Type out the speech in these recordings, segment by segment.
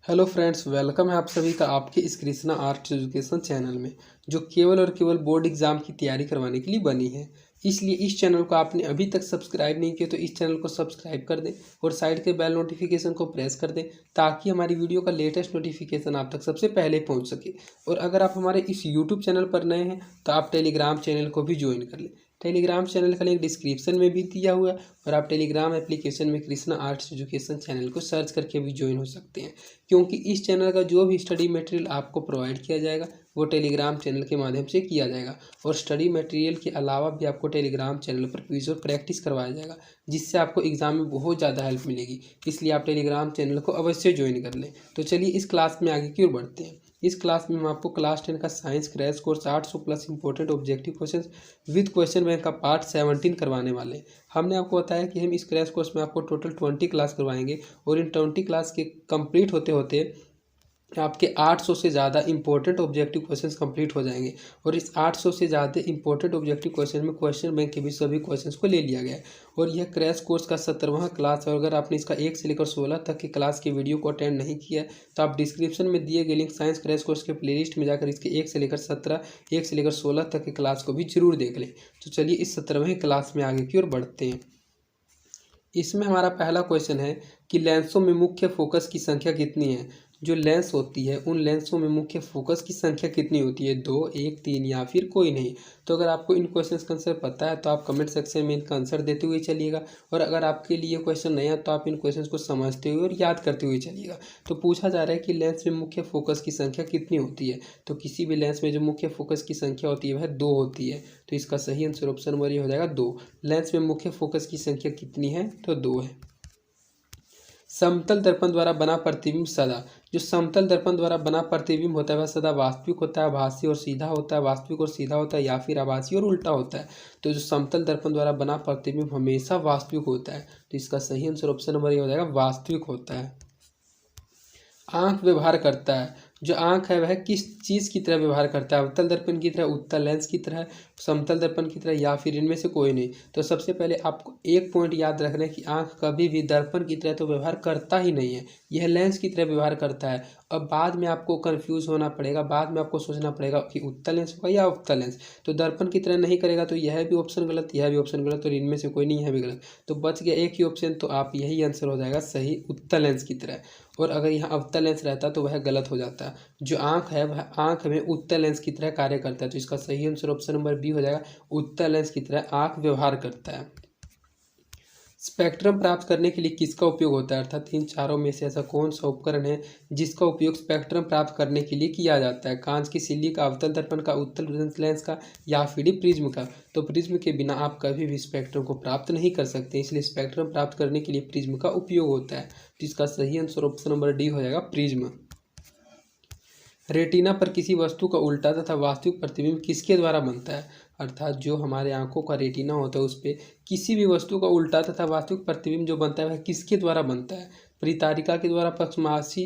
Hello friends, welcome है आप सभी का आपके इस कृष्णा आर्ट्स एजुकेशन चैनल में, जो केवल और केवल बोर्ड एग्जाम की तैयारी करवाने के लिए बनी है। इसलिए इस चैनल को आपने अभी तक सब्सक्राइब नहीं किया तो इस चैनल को सब्सक्राइब कर दें और साइड के बेल नोटिफिकेशन को प्रेस कर दें, ताकि हमारी वीडियो का लेटेस्ट नोटिफिकेशन आप तक सबसे पहले पहुंच सके। और अगर आप हमारे इस यूट्यूब चैनल पर नए हैं तो आप टेलीग्राम चैनल को भी ज्वाइन कर लें। टेलीग्राम चैनल का लिंक डिस्क्रिप्शन में भी दिया हुआ है और आप टेलीग्राम एप्लीकेशन में कृष्णा आर्ट्स एजुकेशन चैनल को सर्च करके भी ज्वाइन हो सकते हैं, क्योंकि इस चैनल का जो भी स्टडी मटेरियल आपको प्रोवाइड किया जाएगा वो टेलीग्राम चैनल के माध्यम से किया जाएगा। और स्टडी मटेरियल के अलावा भी आपको टेलीग्राम चैनल पर क्विज और प्रैक्टिस करवाया जाएगा, जिससे आपको एग्जाम में बहुत ज़्यादा हेल्प मिलेगी। इसलिए आप टेलीग्राम चैनल को अवश्य ज्वाइन कर लें। तो चलिए इस क्लास में आगे की ओर बढ़ते हैं। इस क्लास में हम आपको क्लास 10 का science crash course 800 plus important objective questions with question bank का पार्ट 17 करवाने वाले हैं। हमने आपको बताया कि हम इस क्रैश कोर्स में आपको टोटल 20 क्लास करवाएंगे और इन 20 क्लास के कंप्लीट होते होते आपके 800 से ज़्यादा इंपॉर्टेंट ऑब्जेक्टिव क्वेश्चंस कंप्लीट हो जाएंगे। और इस 800 से ज़्यादा इंपॉर्टेंट ऑब्जेक्टिव क्वेश्चन में क्वेश्चन बैंक के भी सभी क्वेश्चंस को ले लिया गया है। और यह क्रैश कोर्स का 17वां क्लास है। और अगर आपने इसका 1 से लेकर 16 तक के क्लास के वीडियो को अटेंड नहीं किया है तो आप डिस्क्रिप्शन में दिए गए लिंक साइंस क्रैश कोर्स के प्लेलिस्ट में जाकर इसके 1 से लेकर 17, 1 से लेकर 16 तक के क्लास को भी जरूर देख लें। तो चलिए इस 17वें क्लास में आगे की ओर बढ़ते हैं। इसमें हमारा पहला क्वेश्चन है कि लेंसों में मुख्य फोकस की संख्या कितनी है। जो लेंस होती है उन लेंसों में मुख्य फोकस की संख्या कितनी होती है, 2, 1, 3 या फिर कोई नहीं। तो अगर आपको इन क्वेश्चंस का आंसर पता है तो आप कमेंट सेक्शन में इनका आंसर देते हुए चलिएगा। और अगर आपके लिए क्वेश्चन नहीं है तो आप इन क्वेश्चंस को समझते हुए और याद करते हुए चलिएगा। तो पूछा जा रहा है कि लेंस में मुख्य फोकस की संख्या कितनी होती है। तो किसी भी लेंस में जो मुख्य फोकस की संख्या होती है वह 2 होती है। तो इसका सही आंसर ऑप्शन नंबर ये हो जाएगा 2। लेंस में मुख्य फोकस की संख्या कितनी है, तो 2 है। समतल दर्पण द्वारा बना प्रतिबिंब सदा, जो समतल दर्पण द्वारा बना प्रतिबिंब होता है वह सदा वास्तविक होता है, आभासी और सीधा होता है, वास्तविक और सीधा होता है, या फिर आभासी और उल्टा होता है। तो जो समतल दर्पण द्वारा बना प्रतिबिंब हमेशा वास्तविक होता है। तो इसका सही आंसर ऑप्शन नंबर ये हो जाएगा, वास्तविक होता है। आंख व्यवहार करता है, जो आंख है वह किस चीज़ की तरह व्यवहार करता है, अवतल दर्पण की तरह, उत्तल लेंस की तरह, समतल दर्पण की तरह, या फिर इनमें से कोई नहीं। तो सबसे पहले आपको एक पॉइंट याद रखना है कि आंख कभी भी दर्पण की तरह तो व्यवहार करता ही नहीं है, यह लेंस की तरह व्यवहार करता है। और बाद में आपको कंफ्यूज होना पड़ेगा, बाद में आपको सोचना पड़ेगा कि उत्तल लेंस होगा या अवतल लेंस। तो दर्पण की तरह नहीं करेगा तो यह भी ऑप्शन गलत, यह भी ऑप्शन गलत, और इनमें से कोई नहीं, यह भी गलत। तो बच गया एक ही ऑप्शन, तो आप यही आंसर हो जाएगा सही, उत्तल लेंस की तरह। और अगर यहाँ अवतल लेंस रहता तो वह गलत हो जाता। जो आंख है वह आंख में उत्तल लेंस की तरह कार्य करता है। तो इसका सही आंसर ऑप्शन नंबर बी हो जाएगा, उत्तल लेंस की तरह आंख व्यवहार करता है। स्पेक्ट्रम प्राप्त करने के लिए किसका उपयोग होता है, अर्थात इन चारों में से ऐसा कौन सा उपकरण है जिसका उपयोग स्पेक्ट्रम प्राप्त करने के लिए किया जाता है। कांच की सिल्ली का, अवतल दर्पण का, उत्तल लेंस का, या फिर प्रिज्म का। तो प्रिज्म के बिना आप कभी भी स्पेक्ट्रम को प्राप्त नहीं कर सकते, इसलिए स्पेक्ट्रम प्राप्त करने के लिए प्रिज्म का उपयोग होता है। तो इसका सही आंसर ऑप्शन नंबर डी हो जाएगा, प्रिज्म। रेटिना पर किसी वस्तु का उल्टा तथा वास्तविक प्रतिबिंब किसके द्वारा बनता है, अर्थात जो हमारे आंखों का रेटिना होता है उस पर किसी भी वस्तु का उल्टा तथा वास्तविक प्रतिबिंब जो बनता है वह किसके द्वारा बनता है। परितारिका के द्वारा, पक्षमासी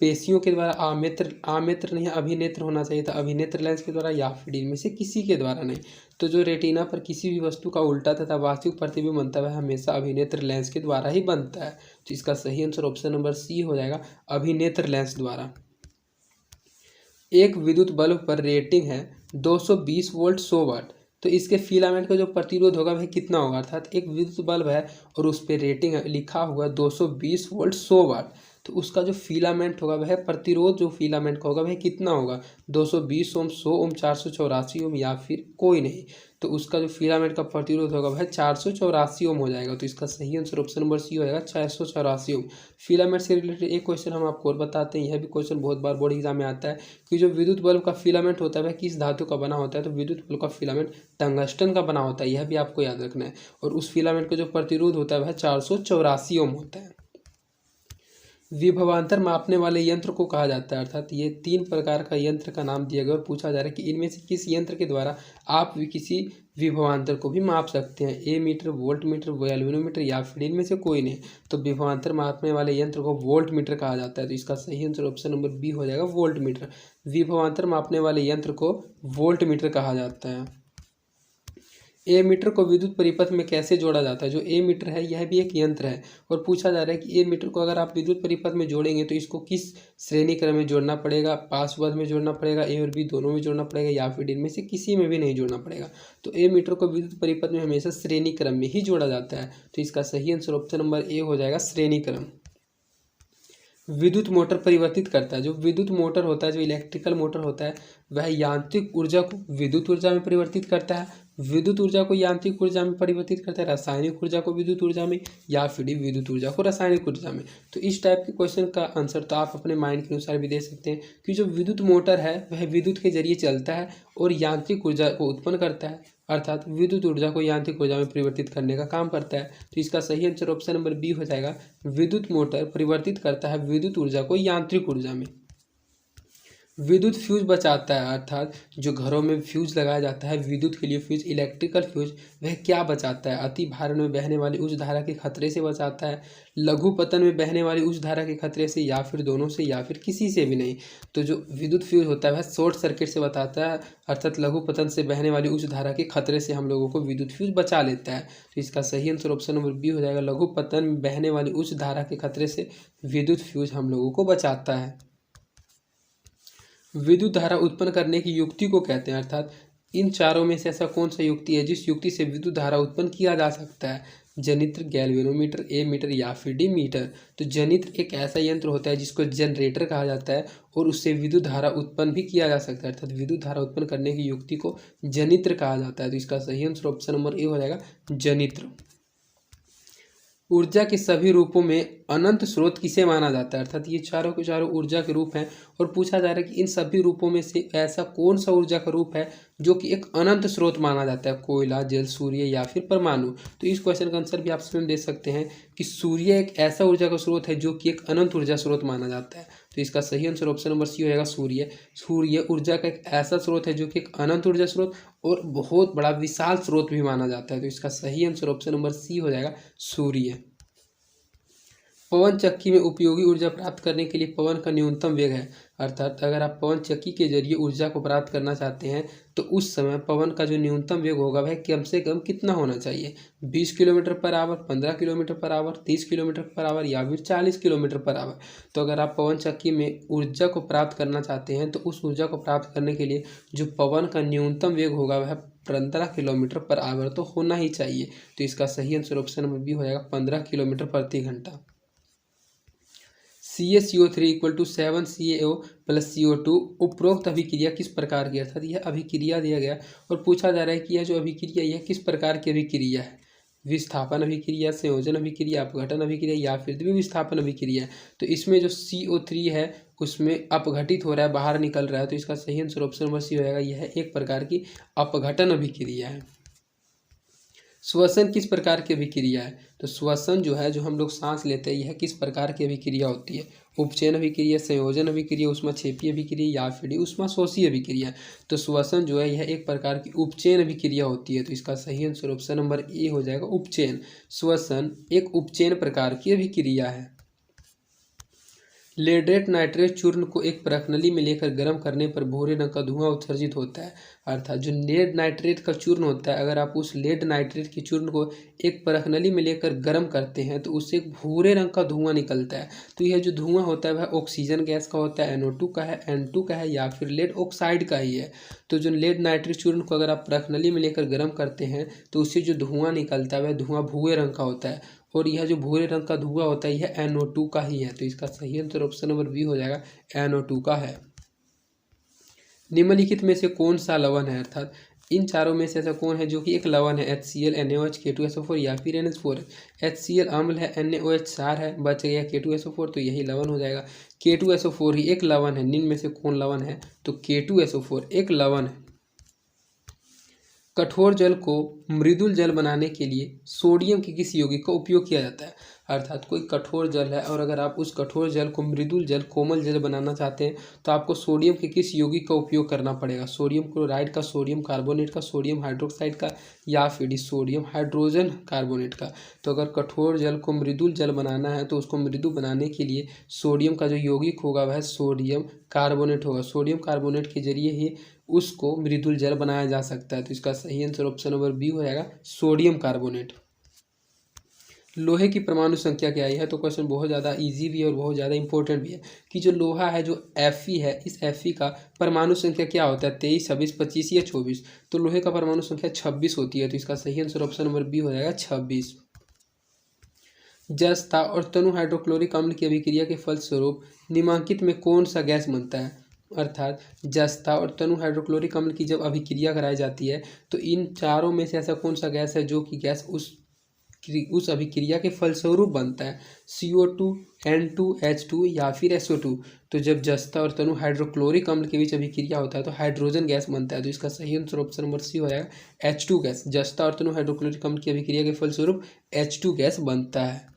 पेशियों के द्वारा, आमेत्र नहीं अभिनेत्र होना चाहिए था, अभिनेत्र लेंस के द्वारा, या फिर इनमें से किसी के द्वारा नहीं। तो जो रेटिना पर किसी भी वस्तु का उल्टा तथा वास्तविक प्रतिबिंब बनता है वह हमेशा अभिनेत्र लेंस के द्वारा ही बनता है। तो इसका सही आंसर ऑप्शन नंबर सी हो जाएगा, अभिनेत्र लेंस द्वारा। एक विद्युत बल्ब पर रेटिंग है 220 वोल्ट 100 वाट, तो इसके फिलामेंट का जो प्रतिरोध होगा वह कितना होगा, अर्थात एक विद्युत बल्ब है और उस पर रेटिंग है, लिखा हुआ 220 वोल्ट 100 वाट, तो उसका जो फिलामेंट होगा वह प्रतिरोध जो फिलामेंट का होगा वह कितना होगा, 220 ओम, 100 ओम, 484 ओम, या फिर कोई नहीं। तो उसका जो फिलामेंट का प्रतिरोध होगा वह 484 ओम हो जाएगा। तो इसका सही आंसर ऑप्शन नंबर सी हो जाएगा, 684 ओम। फिलामेंट से रिलेटेड एक क्वेश्चन हम आपको और बताते हैं, यह भी क्वेश्चन बहुत बार बोर्ड एग्जाम में आता है कि जो विद्युत बल्ब का फिलामेंट होता है वह किस धातु का बना होता है। तो विद्युत बल्ब का फिलामेंट टंगस्टन का बना होता है, यह भी आपको याद रखना है। और उस फिलामेंट का जो प्रतिरोध होता है वह 484 ओम होता है। विभवांतर मापने वाले यंत्र को कहा जाता है, अर्थात ये 3 प्रकार का यंत्र का नाम दिया गया और पूछा जा रहा है कि इनमें से किस यंत्र के द्वारा आप भी किसी विभवांतर को भी माप सकते हैं, ए मीटर, वोल्ट मीटर, गैल्वेनोमीटर, या फिर इनमें से कोई नहीं। तो विभवांतर मापने वाले यंत्र को वोल्ट मीटर कहा जाता है। तो इसका सही आंसर ऑप्शन नंबर बी हो जाएगा, वोल्ट मीटर। विभवांतर मापने वाले यंत्र को वोल्ट मीटर कहा जाता है। ए मीटर को विद्युत परिपथ में कैसे जोड़ा जाता है। जो ए मीटर है यह भी एक यंत्र है और पूछा जा रहा है कि ए मीटर को अगर आप विद्युत परिपथ में जोड़ेंगे तो इसको किस श्रेणी क्रम में जोड़ना पड़ेगा, पार्श्वबद्ध में जोड़ना पड़ेगा, ए और बी दोनों में जोड़ना पड़ेगा, या फिर इनमें से किसी में भी नहीं जोड़ना पड़ेगा। तो ए मीटर को विद्युत परिपथ में हमेशा श्रेणी क्रम में ही जोड़ा जाता है। तो इसका सही आंसर ऑप्शन नंबर ए हो जाएगा, श्रेणी क्रम। विद्युत मोटर परिवर्तित करता है। जो विद्युत मोटर होता है, जो इलेक्ट्रिकल मोटर होता है, वह यांत्रिक ऊर्जा को विद्युत ऊर्जा में परिवर्तित करता है, विद्युत ऊर्जा को यांत्रिक ऊर्जा में परिवर्तित करता है, रासायनिक ऊर्जा को विद्युत ऊर्जा में, या फिर विद्युत ऊर्जा को रासायनिक ऊर्जा में। तो इस टाइप के क्वेश्चन का आंसर तो आप अपने माइंड के अनुसार भी दे सकते हैं कि जो विद्युत मोटर है वह विद्युत के जरिए चलता है और यांत्रिक ऊर्जा को उत्पन्न करता है, अर्थात विद्युत ऊर्जा को यांत्रिक ऊर्जा में परिवर्तित करने का काम करता है। तो इसका सही आंसर ऑप्शन नंबर बी हो जाएगा, विद्युत मोटर परिवर्तित करता है विद्युत ऊर्जा को यांत्रिक ऊर्जा में। विद्युत फ्यूज बचाता है, अर्थात जो घरों में फ्यूज लगाया जाता है विद्युत के लिए फ्यूज, इलेक्ट्रिकल फ्यूज, वह क्या बचाता है। अति भारण में बहने वाली उच्च धारा के खतरे से बचाता है, लघु पतन में बहने वाली उच्च धारा के खतरे से, या फिर दोनों से, या फिर किसी से भी नहीं। तो जो विद्युत फ्यूज होता है वह शॉर्ट सर्किट से बताता है, अर्थात लघु पतन से बहने वाली उच्च धारा के खतरे से हम लोगों को विद्युत फ्यूज बचा लेता है। तो इसका सही आंसर ऑप्शन नंबर बी हो जाएगा, लघु पतन में बहने वाली उच्च धारा के खतरे से विद्युत फ्यूज हम लोगों को बचाता है। विद्युत धारा उत्पन्न करने की युक्ति को कहते हैं, अर्थात इन चारों में से ऐसा कौन सा युक्ति है जिस युक्ति से विद्युत धारा उत्पन्न किया जा सकता है। जनित्र, गैल्वेनोमीटर, ए मीटर, या फिर डी मीटर। तो जनित्र एक ऐसा यंत्र होता है जिसको जनरेटर कहा जाता है और उससे विद्युत धारा उत्पन्न भी किया जा सकता है, अर्थात विद्युत धारा उत्पन्न करने की युक्ति को जनित्र कहा जाता है। तो इसका सही आंसर ऑप्शन नंबर ए हो जाएगा, जनित्र। ऊर्जा के सभी रूपों में अनंत स्रोत किसे माना जाता है, अर्थात ये चारों के चारों ऊर्जा के रूप हैं और पूछा जा रहा है कि इन सभी रूपों में से ऐसा कौन सा ऊर्जा का रूप है जो कि एक अनंत स्रोत माना जाता है, कोयला, जल, सूर्य, या फिर परमाणु। तो इस क्वेश्चन का आंसर भी आप स्वयं दे सकते हैं कि सूर्य एक ऐसा ऊर्जा का स्रोत है जो कि एक अनंत ऊर्जा स्रोत माना जाता है। तो इसका सही आंसर ऑप्शन नंबर सी हो जाएगा, सूर्य। सूर्य ऊर्जा का एक ऐसा स्रोत है जो कि एक अनंत ऊर्जा स्रोत और बहुत बड़ा विशाल स्रोत भी माना जाता है। तो इसका सही आंसर ऑप्शन नंबर सी हो जाएगा, सूर्य। पवन चक्की में उपयोगी ऊर्जा प्राप्त करने के लिए पवन का न्यूनतम वेग है, अर्थात अगर आप पवन चक्की के जरिए ऊर्जा को प्राप्त करना चाहते हैं तो उस समय पवन का जो न्यूनतम वेग होगा वह कम से कम कितना होना चाहिए। 20 kilometre per hour, 15 kilometre per hour, 30 kilometre per hour, या फिर 40 किलोमीटर पर आवर। तो अगर आप पवन चक्की में ऊर्जा को प्राप्त करना चाहते हैं तो उस ऊर्जा को प्राप्त करने के लिए जो पवन का न्यूनतम वेग होगा वह 15 किलोमीटर पर आवर तो होना ही चाहिए। तो इसका सही आंसर ऑप्शन नंबर बी हो जाएगा, 15 किलोमीटर प्रति घंटा। CaCO3 equal to 7 CaO plus CO2 उपरोक्त अभिक्रिया किस प्रकार की, अर्थात यह अभिक्रिया दिया गया और पूछा जा रहा है कि यह जो अभिक्रिया यह किस प्रकार की अभिक्रिया है। विस्थापन अभिक्रिया, संयोजन अभिक्रिया, अपघटन अभिक्रिया, या फिर द्विविस्थापन अभिक्रिया। तो इसमें जो CO3 है उसमें अपघटित हो रहा है, बाहर निकल रहा है। तो इसका सही आंसर ऑप्शन नंबर सी हो जाएगा, यह एक प्रकार की अपघटन अभिक्रिया है। श्वसन किस प्रकार की अभिक्रिया है, तो श्वसन जो है जो हम लोग सांस लेते हैं यह किस प्रकार की अभिक्रिया होती है। उपचयन अभिक्रिया, संयोजन अभिक्रिया, ऊष्माक्षेपीय अभिक्रिया, या फिर ऊष्माशोषी अभिक्रिया। तो श्वसन जो है यह एक प्रकार की उपचयन अभिक्रिया होती है। तो इसका सही आंसर ऑप्शन नंबर ए हो जाएगा, उपचयन। श्वसन एक उपचयन प्रकार की अभिक्रिया है। लेडेट नाइट्रेट चूर्ण को एक परखनली में लेकर गर्म करने पर भूरे रंग का धुआं उत्सर्जित होता है, अर्थात जो लेड नाइट्रेट का चूर्ण होता है अगर आप उस लेड नाइट्रेट के चूर्ण को एक परखनली में लेकर गर्म करते हैं तो उससे एक भूरे रंग का धुआं निकलता है। तो यह जो धुआं होता है वह ऑक्सीजन गैस का होता है, NO2 का है, N2 का है, या फिर लेड ऑक्साइड का ही है। तो जो लेड नाइट्रेट चूर्ण को अगर आप परखनली में लेकर गर्म करते हैं तो उससे जो धुआं निकलता है वह धुआं भूरे रंग का होता है और यह जो भूरे रंग का धुआं होता है यह NO2 का ही है। तो इसका सही आंसर ऑप्शन नंबर बी हो जाएगा, NO2 का है। निम्नलिखित में से कौन सा लवण है, अर्थात इन चारों में से ऐसा कौन है जो कि एक लवण है। HCl, NaOH, K2SO4 या फिर NH4 है। HCl अम्ल है, NaOH क्षार है, बच गया K2SO4 तो यही लवण हो जाएगा। K2SO4 ही एक लवण है, निम्न में से कौन लवण है, तो K2SO4 एक लवण है। कठोर जल को मृदुल जल बनाने के लिए सोडियम के किस यौगिक का उपयोग किया जाता है, अर्थात कोई कठोर जल है और अगर आप उस कठोर जल को मृदुल जल, कोमल जल बनाना चाहते हैं तो आपको सोडियम के किस यौगिक का उपयोग करना पड़ेगा। सोडियम क्लोराइड का, सोडियम कार्बोनेट का, सोडियम हाइड्रोक्साइड का, या फिर सोडियम हाइड्रोजन कार्बोनेट का। तो अगर कठोर जल को मृदुल जल बनाना है तो उसको मृदु बनाने के लिए सोडियम का जो यौगिक होगा वह सोडियम कार्बोनेट होगा। सोडियम कार्बोनेट के जरिए ही उसको मृदुल जल बनाया जा सकता है। तो इसका सही आंसर ऑप्शन नंबर बी हो जाएगा सोडियम कार्बोनेट। लोहे की परमाणु संख्या क्या है? तो क्वेश्चन बहुत ज़्यादा इजी भी है और बहुत ज़्यादा इंपॉर्टेंट भी है कि जो लोहा है, जो Fe है, इस Fe का परमाणु संख्या क्या होता है? 23, 26, 25 या 24? तो लोहे का परमाणु संख्या 26 होती है। तो इसका सही आंसर ऑप्शन नंबर बी हो जाएगा 26। जस्ता और तनु हाइड्रोक्लोरिक अम्ल की अभिक्रिया के फलस्वरूप निम्नलिखित में कौन सा गैस बनता है? अर्थात जस्ता और तनु हाइड्रोक्लोरिक अम्ल की जब अभिक्रिया कराई जाती है तो इन चारों में से ऐसा कौन सा गैस है जो कि गैस उस अभिक्रिया के फलस्वरूप बनता है? CO2, N2, H2 या फिर SO2? तो जब जस्ता और तनु हाइड्रोक्लोरिक अम्ल के बीच अभिक्रिया होता है तो हाइड्रोजन गैस बनता है। तो इसका सही आंसर ऑप्शन नंबर सी हो जाएगा H2 गैस। जस्ता और तनु हाइड्रोक्लोरिक अम्ल की अभिक्रिया के फलस्वरूप H2 गैस बनता है।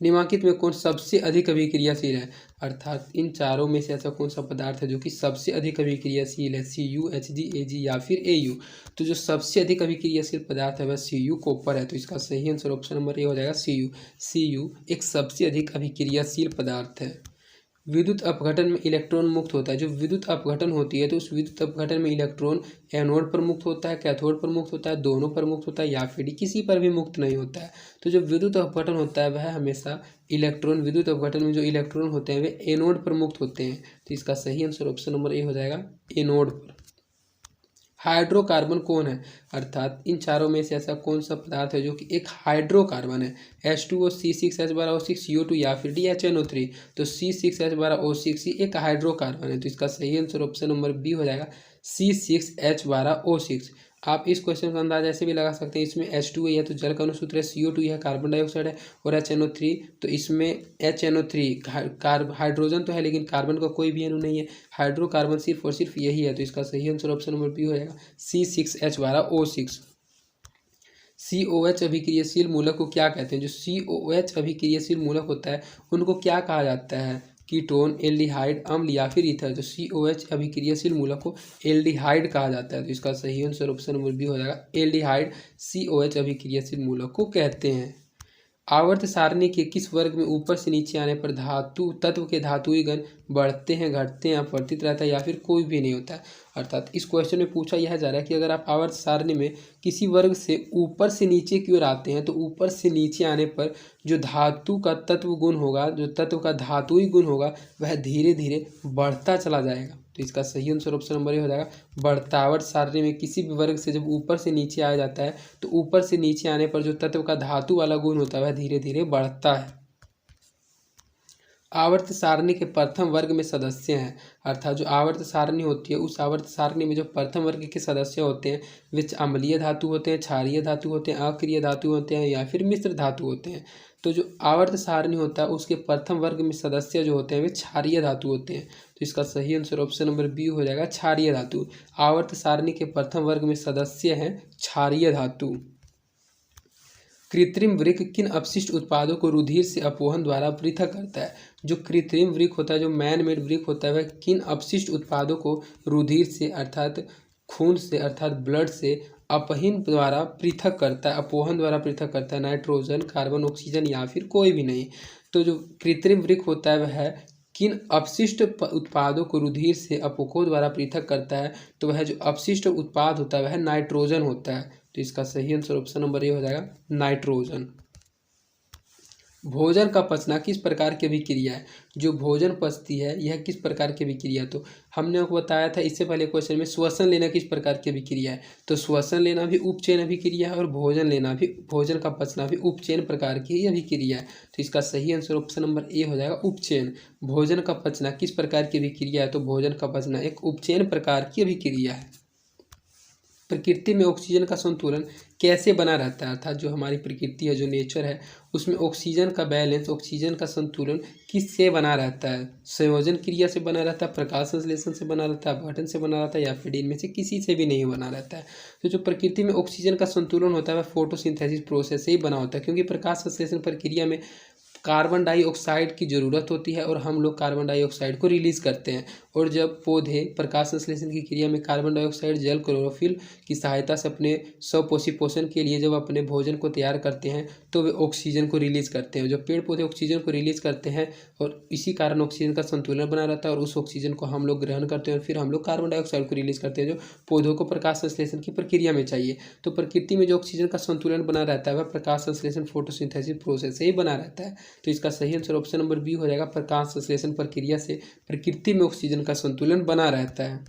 निम्नलिखित में कौन सबसे अधिक अभिक्रियाशील है? अर्थात इन चारों में से ऐसा कौन सा पदार्थ है जो कि सबसे अधिक अभिक्रियाशील है? Cu, Hg, Ag या फिर Au? तो जो सबसे अधिक अभिक्रियाशील पदार्थ है वह Cu कॉपर है। तो इसका सही आंसर ऑप्शन नंबर ए हो जाएगा Cu। Cu एक सबसे अधिक अभिक्रियाशील पदार्थ है। विद्युत अपघटन में इलेक्ट्रॉन मुक्त होता है। जो विद्युत अपघटन होती है तो उस विद्युत अपघटन में इलेक्ट्रॉन एनोड पर मुक्त होता है, कैथोड पर मुक्त होता है, दोनों पर मुक्त होता है या फिर किसी पर भी मुक्त नहीं होता है। तो जो विद्युत अपघटन होता है वह हमेशा इलेक्ट्रॉन, विद्युत अपघटन में जो इलेक्ट्रॉन होते हैं वे एनोड पर मुक्त होते हैं। तो इसका सही आंसर ऑप्शन नंबर ए हो जाएगा एनोड पर। हाइड्रोकार्बन कौन है? अर्थात इन चारों में से ऐसा कौन सा पदार्थ है जो कि एक हाइड्रोकार्बन है? H2O, C6H12O6, CO2 या फिर DHNO3? तो C6H12O6 ही एक हाइड्रोकार्बन है। तो इसका सही आंसर ऑप्शन नंबर बी हो जाएगा C6H12O6। आप इस क्वेश्चन का अंदाजा ऐसे भी लगा सकते हैं, इसमें H2O यह तो जल का अनुसूत्र है, CO2 यह कार्बन डाइऑक्साइड है और HNO3 तो इसमें HNO3 हाइड्रोजन तो है लेकिन कार्बन का कोई भी अणु नहीं है। हाइड्रोकार्बन सिर्फ और सिर्फ यही है। तो इसका सही आंसर ऑप्शन नंबर बी हो जाएगा C6H12O6। COH अभिक्रियाशील मूलक को क्या कहते हैं? जो COH अभिक्रियाशील मूलक होता है उनको क्या कहा जाता है? कीटोन, एल्डिहाइड, अम्ल या फिर ईथर? तो COH अभिक्रियाशील मूलक को एल्डिहाइड कहा जाता है। तो इसका सही आंसर ऑप्शन नंबर बी हो जाएगा एल्डिहाइड COH अभिक्रियाशील मूलक को कहते हैं। आवर्त सारणी के किस वर्ग में ऊपर से नीचे आने पर धातु तत्व के धातुई कण बढ़ते हैं, घटते हैं, अपवर्तित रहता है या फिर कोई भी नहीं होता है? अर्थात इस क्वेश्चन में पूछा यह जा रहा है कि अगर आप आवर्त सारणी में किसी वर्ग से ऊपर से नीचे की ओर आते हैं तो ऊपर से नीचे आने पर जो धातु का तत्व गुण होगा, जो तत्व का धातुई गुण होगा वह धीरे धीरे बढ़ता चला जाएगा। तो इसका सही आंसर ऑप्शन नंबर ए हो जाएगा बढ़ता। आवर्त सारणी में किसी भी वर्ग से जब ऊपर से नीचे आया जाता है तो ऊपर से नीचे आने पर जो तत्व का धातु वाला गुण होता है वह धीरे धीरे बढ़ता है। आवर्त सारणी के प्रथम वर्ग में सदस्य हैं। अर्थात जो आवर्त सारणी होती है उस आवर्त सारणी में जो प्रथम वर्ग के सदस्य होते हैं वे अम्लीय धातु होते हैं, क्षारीय धातु होते हैं, अक्रिय धातु होते हैं या फिर मिश्र धातु होते हैं। तो जो आवर्त सारणी होता है उसके प्रथम वर्ग में सदस्य जो होते हैं वे क्षारीय धातु होते हैं। तो इसका सही आंसर ऑप्शन नंबर बी हो जाएगा क्षारीय धातु। आवर्त सारणी के प्रथम वर्ग में सदस्य हैं क्षारीय धातु। कृत्रिम वृक्क किन अपशिष्ट उत्पादों को रुधिर से अपवहन द्वारा पृथक करता है? जो कृत्रिम वृक्क होता है, जो मैन मेड वृक्क होता है वह किन अपशिष्ट उत्पादों को रुधिर से अर्थात खून से अर्थात ब्लड से अपहन द्वारा पृथक करता है, अपवहन द्वारा पृथक करता है? नाइट्रोजन, कार्बन, ऑक्सीजन या फिर कोई भी नहीं। तो जो कृत्रिम वृक्क होता है वह किन अपशिष्ट उत्पादों को रुधिर से अपकों द्वारा पृथक करता है? तो वह जो अपशिष्ट उत्पाद होता है वह नाइट्रोजन होता है। तो इसका सही आंसर ऑप्शन नंबर ए हो जाएगा नाइट्रोजन। भोजन का पचना किस प्रकार की अभिक्रिया है? जो भोजन पचती है यह किस प्रकार की अभिक्रिया? तो हमने आपको बताया था इससे पहले क्वेश्चन में श्वसन लेना किस प्रकार की अभिक्रिया है। तो श्वसन लेना भी उपचयन अभिक्रिया है और भोजन लेना भी, भोजन का पचना भी उपचयन प्रकार की ही अभिक्रिया है। तो इसका सही आंसर ऑप्शन नंबर ए हो जाएगा उपचयन। भोजन का पचना किस प्रकार की अभिक्रिया है? तो भोजन का पचना एक उपचयन प्रकार की अभिक्रिया है। प्रकृति में ऑक्सीजन का संतुलन कैसे बना रहता है? अर्थात जो हमारी प्रकृति है, जो नेचर है, उसमें ऑक्सीजन का बैलेंस, ऑक्सीजन का संतुलन किससे बना रहता है? संयोजन क्रिया से बना रहता है, प्रकाश संश्लेषण से बना रहता है, अपघटन से बना रहता है या फिर इनमें से किसी से भी नहीं बना रहता है। तो जो प्रकृति में ऑक्सीजन का संतुलन होता है वह फोटोसिंथेसिस प्रोसेस से ही बना होता है, क्योंकि प्रकाश संश्लेषण प्रक्रिया में कार्बन डाइऑक्साइड की ज़रूरत होती है और हम लोग कार्बन डाइऑक्साइड को रिलीज़ करते हैं। और जब पौधे प्रकाश संश्लेषण की क्रिया में कार्बन डाइऑक्साइड जल क्लोरोफिल की सहायता से अपने स्वपोषी पोषण के लिए जब अपने भोजन को तैयार करते हैं तो वे ऑक्सीजन को रिलीज़ करते हैं। जब पेड़ पौधे ऑक्सीजन को रिलीज़ करते हैं और इसी कारण ऑक्सीजन का संतुलन बना रहता है और उस ऑक्सीजन को हम लोग ग्रहण करते हैं और फिर हम लोग कार्बन डाइऑक्साइड को रिलीज़ करते हैं जो पौधों को प्रकाश संश्लेषण की प्रक्रिया में चाहिए। तो प्रकृति में जो ऑक्सीजन का संतुलन बना रहता है वह प्रकाश संश्लेषण फोटोसिंथेसिस प्रोसेस से ही बना रहता है। तो इसका सही आंसर ऑप्शन नंबर बी हो जाएगा, प्रकाश संश्लेषण प्रक्रिया से प्रकृति में ऑक्सीजन का संतुलन बना रहता है।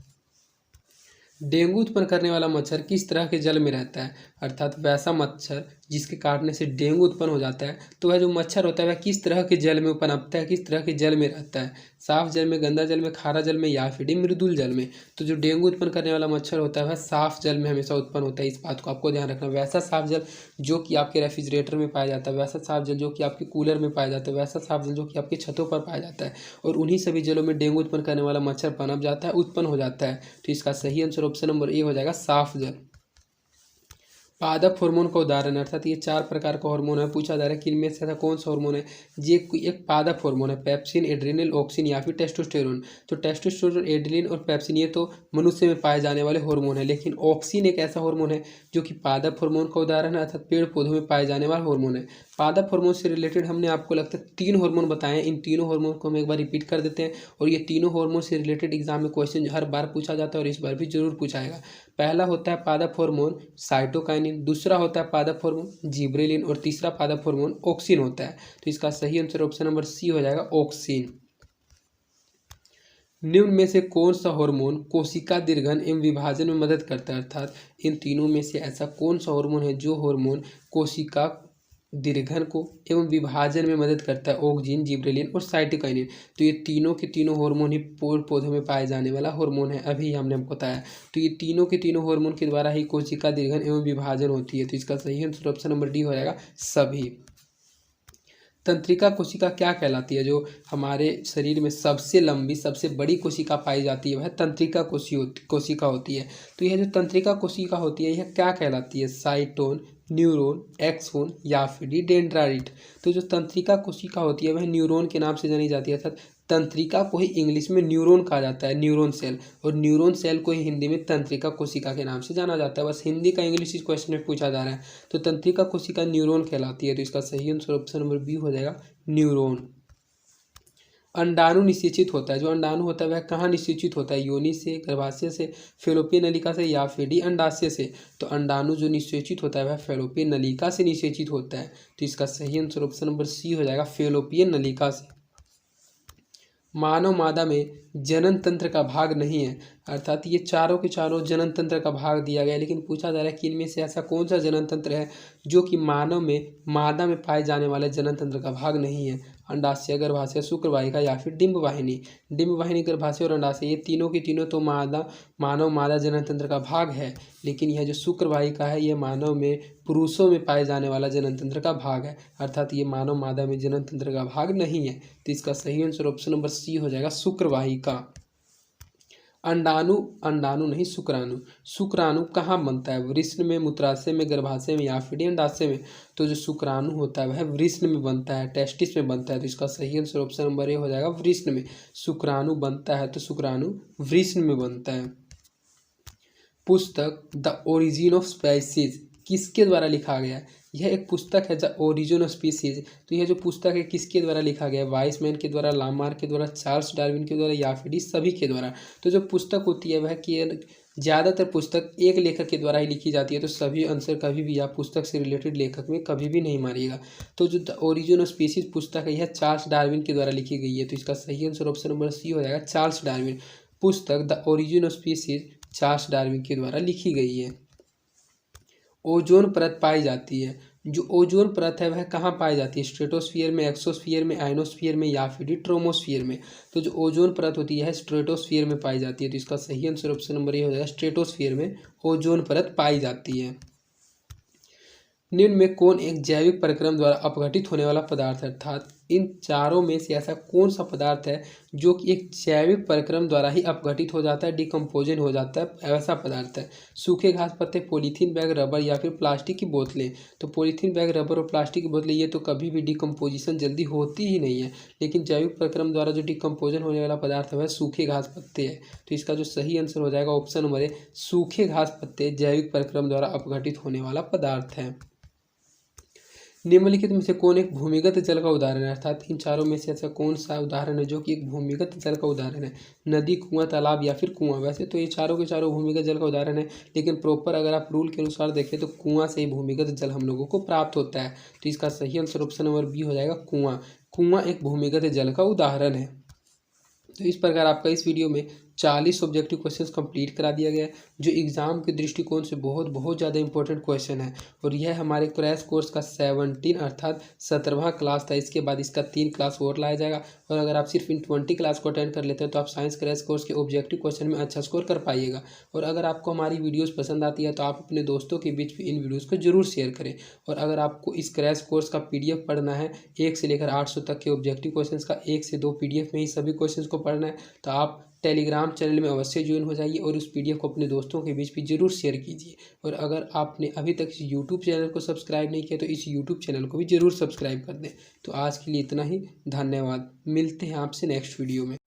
डेंगू उत्पन्न करने वाला मच्छर किस तरह के जल में रहता है, अर्थात वैसा मच्छर जिसके काटने से डेंगू उत्पन्न हो जाता है तो वह जो मच्छर होता है वह किस तरह के जल में पनपता है, किस तरह के जल में रहता है, साफ जल में, गंदा जल में, खारा जल में या फिर मृदुल जल में। तो जो डेंगू उत्पन्न करने वाला मच्छर होता है वह साफ जल में हमेशा उत्पन्न होता है। इस बात को आपको ध्यान रखना। वैसा साफ जल जो कि आपके रेफ्रिजरेटर में पाया जाता है, वैसा साफ जल जो कि आपके कूलर में पाया जाता है, वैसा साफ जल जो कि आपकी छतों पर पाया जाता है और उन्हीं सभी जलों में डेंगू उत्पन्न करने वाला मच्छर पनप जाता है, उत्पन्न हो जाता है। तो इसका सही आंसर ऑप्शन नंबर ए हो जाएगा, साफ जल। पादप हार्मोन का उदाहरण, अर्थात ये 4 प्रकार का हार्मोन है, पूछा जा रहा है कि इनमें से ऐसा कौन सा हार्मोन है। ये एक पादप हार्मोन है, पेप्सिन, एड्रिनल, ऑक्सिन या फिर टेस्टोस्टेरोन। तो टेस्टोस्टेरोन, एड्रिनल और पेप्सिन ये तो मनुष्य में पाए जाने वाले हार्मोन है, लेकिन ऑक्सिन एक ऐसा हार्मोन है जो कि पादप हार्मोन का उदाहरण है, अर्थात पेड़ पौधों में पाए जाने वाला हार्मोन है। पादप हार्मोन से रिलेटेड हमने आपको लगता है 3 हार्मोन बताए हैं। इन तीनों हार्मोन को हम एक बार रिपीट कर देते हैं और ये तीनों हार्मोन से रिलेटेड एग्जाम में क्वेश्चन हर बार पूछा जाता है और इस बार भी जरूर पूछाएगा। पहला होता है पादप हार्मोन साइटोकाइनिन, दूसरा होता है पादप हार्मोन जिबरेलिन और तीसरा पादप हार्मोन ऑक्सिन होता है। तो इसका सही आंसर ऑप्शन नंबर सी हो जाएगा, ऑक्सिन। निम्न में से कौन सा हार्मोन कोशिका दीर्घन एवं विभाजन में मदद करता है, अर्थात इन तीनों में से ऐसा कौन सा हार्मोन है जो हार्मोन कोशिका दीर्घन को एवं विभाजन में मदद करता है, ऑक्सिन, जिबरेलिन और साइटोकाइनिन। तो ये तीनों के तीनों हार्मोन ही पेड़ पौधों में पाए जाने वाला हार्मोन है, अभी हमने बताया। तो ये तीनों के तीनों हार्मोन के द्वारा ही कोशिका दीर्घन एवं विभाजन होती है। तो इसका सही आंसर ऑप्शन नंबर डी हो जाएगा, सभी। तंत्रिका कोशिका क्या कहलाती है, जो हमारे शरीर में सबसे लंबी सबसे बड़ी कोशिका पाई जाती है वह तंत्रिका कोशिका होती है। तो यह जो तंत्रिका कोशिका होती है यह क्या कहलाती है, साइटोन, न्यूरॉन, एक्सोन या फिर डेंड्राइट। तो जो तंत्रिका कोशिका होती है वह न्यूरॉन के नाम से जानी जाती है, अर्थात तंत्रिका को ही इंग्लिश में न्यूरॉन कहा जाता है, न्यूरॉन सेल, और न्यूरॉन सेल को ही हिंदी में तंत्रिका कोशिका के नाम से जाना जाता है। बस हिंदी का इंग्लिश इस क्वेश्चन में पूछा जा रहा है। तो तंत्रिका कोशिका न्यूरॉन कहलाती है। तो इसका सही आंसर ऑप्शन नंबर बी हो जाएगा, न्यूरॉन। अंडाणु निषेचित होता है, जो अंडाणु होता है वह कहाँ निषेचित होता है, योनि से, गर्भाशय से, फैलोपियन नलिका से या फिर अंडाशय से। तो अंडाणु जो निषेचित होता है वह फैलोपियन नलिका से निषेचित होता है। तो इसका सही आंसर ऑप्शन नंबर सी हो जाएगा, फैलोपियन नलिका से। मानव मादा में जनन तंत्र का भाग नहीं है, अर्थात ये चारों के चारों जनन तंत्र का भाग दिया गया है, लेकिन पूछा जा रहा है कि इनमें से ऐसा कौन सा जनन तंत्र है जो कि मानव में मादा में पाए जाने वाले जनन तंत्र का भाग नहीं है। अंडाशय, गर्भाशय, शुक्रवाहिका या फिर डिंब वाहिनी। डिंब वाहिनी, गर्भाशय और अंडाशय ये तीनों की तीनों तो मानव मादा जनन तंत्र का भाग है, लेकिन यह जो शुक्रवाहिका है यह मानव में पुरुषों में पाए जाने वाला जनन तंत्र का भाग है, अर्थात ये मानव मादा में जनन तंत्र का भाग नहीं है। तो इसका सही आंसर ऑप्शन नंबर सी हो जाएगा, शुक्रवाहिका। अंडाणु, अंडाणु नहीं शुक्राणु। शुक्राणु कहाँ बनता है, वृषण में, मूत्राशय में, गर्भाशय में या फिर अंडाशय में। तो जो शुक्राणु होता है वह वृषण में बनता है, टेस्टिस में बनता है। तो इसका सही आंसर ऑप्शन नंबर ए हो जाएगा, वृषण में शुक्राणु बनता है। तो शुक्राणु वृषण में बनता है। पुस्तक द ओरिजिन ऑफ स्पीसीज किसके द्वारा लिखा गया है, यह एक पुस्तक है द ओरिजिन ऑफ स्पीसीज। तो यह जो पुस्तक है किसके द्वारा लिखा गया है, वाइसमैन के द्वारा, लामार्क के द्वारा, चार्ल्स डार्विन के द्वारा या फिर सभी के द्वारा। तो जो पुस्तक होती है वह कि ज़्यादातर पुस्तक एक लेखक के द्वारा ही लिखी जाती है। तो सभी आंसर कभी भी आप पुस्तक से रिलेटेड लेखक में कभी भी नहीं मारिएगा। तो जो द ओरिजिन ऑफ स्पीसीज पुस्तक है यह चार्ल्स डार्विन के द्वारा लिखी गई है। तो इसका सही आंसर ऑप्शन नंबर सी हो जाएगा, चार्ल्स डार्विन। पुस्तक the origin of species Charles Darwin के द्वारा लिखी गई है। ओजोन परत पाई जाती है, जो ओजोन परत है वह कहाँ पाई जाती है, स्ट्रेटोस्फीयर में, एक्सोस्फीयर में, आयनोस्फीयर में या फिर ट्रोमोस्फीयर में। तो जो ओजोन परत होती है स्ट्रेटोस्फीयर में पाई जाती है। तो इसका सही आंसर ऑप्शन नंबर ए हो जाएगा, स्ट्रेटोस्फीयर में ओजोन परत पाई जाती है। निम्न में कौन एक जैविक प्रक्रम द्वारा अपघटित होने वाला पदार्थ है, अर्थात इन चारों में से ऐसा कौन सा पदार्थ है जो कि एक जैविक प्रक्रम द्वारा ही अपघटित हो जाता है, डिकम्पोजन हो जाता है, ऐसा पदार्थ है? सूखे घास पत्ते, पॉलीथीन बैग, रबर या फिर प्लास्टिक की बोतलें। तो पॉलीथीन बैग, रबर और प्लास्टिक की बोतलें ये तो कभी भी डिकम्पोजिशन जल्दी होती ही नहीं है, लेकिन जैविक प्रक्रम द्वारा जो डिकम्पोजन होने वाला पदार्थ है वह सूखे घास पत्ते है। तो इसका जो सही आंसर हो जाएगा ऑप्शन नंबर ए, सूखे घास पत्ते जैविक प्रक्रम द्वारा अपघटित होने वाला पदार्थ है। निम्नलिखित में से कौन एक भूमिगत जल का उदाहरण है? अर्थात इन चारों में से ऐसा कौन सा उदाहरण है जो कि एक भूमिगत जल का उदाहरण है? नदी, कुआं, तालाब या फिर कुआं। वैसे तो ये चारों के चारों भूमिगत जल का उदाहरण है, लेकिन प्रॉपर अगर आप रूल के अनुसार देखें तो कुआं से ही भूमिगत जल हम लोगों को प्राप्त होता है। तो इसका सही आंसर ऑप्शन नंबर बी हो जाएगा, कुआं। कुआं एक भूमिगत जल का उदाहरण है। तो इस प्रकार आपका इस वीडियो में 40 ऑब्जेक्टिव क्वेश्चंस कंप्लीट करा दिया गया है, जो एग्जाम के दृष्टिकोण से बहुत ज़्यादा इंपॉर्टेंट क्वेश्चन है। और यह हमारे क्रैश कोर्स का 17 अर्थात 17वां क्लास था। इसके बाद इसका 3 क्लास और लाया जाएगा, और अगर आप सिर्फ इन 20 क्लास को अटेंड कर लेते हैं तो आप साइंस क्रैश कोर्स के ऑब्जेक्टिव क्वेश्चन में अच्छा स्कोर कर पाइएगा। और अगर आपको हमारी वीडियोज़ पसंद आती है तो आप अपने दोस्तों के बीच भी इन वीडियोज़ को जरूर शेयर करें। और अगर आपको इस क्रैश कोर्स का PDF पढ़ना है, 1 से लेकर 800 तक के ऑब्जेक्टिव क्वेश्चंस का 1 से 2 PDF में ही सभी क्वेश्चंस को पढ़ना है, तो आप टेलीग्राम चैनल में अवश्य ज्वाइन हो जाइए और उस PDF को अपने दोस्तों के बीच भी जरूर शेयर कीजिए। और अगर आपने अभी तक इस यूट्यूब चैनल को सब्सक्राइब नहीं किया तो इस यूट्यूब चैनल को भी जरूर सब्सक्राइब कर दें। तो आज के लिए इतना ही, धन्यवाद। मिलते हैं आपसे नेक्स्ट वीडियो में।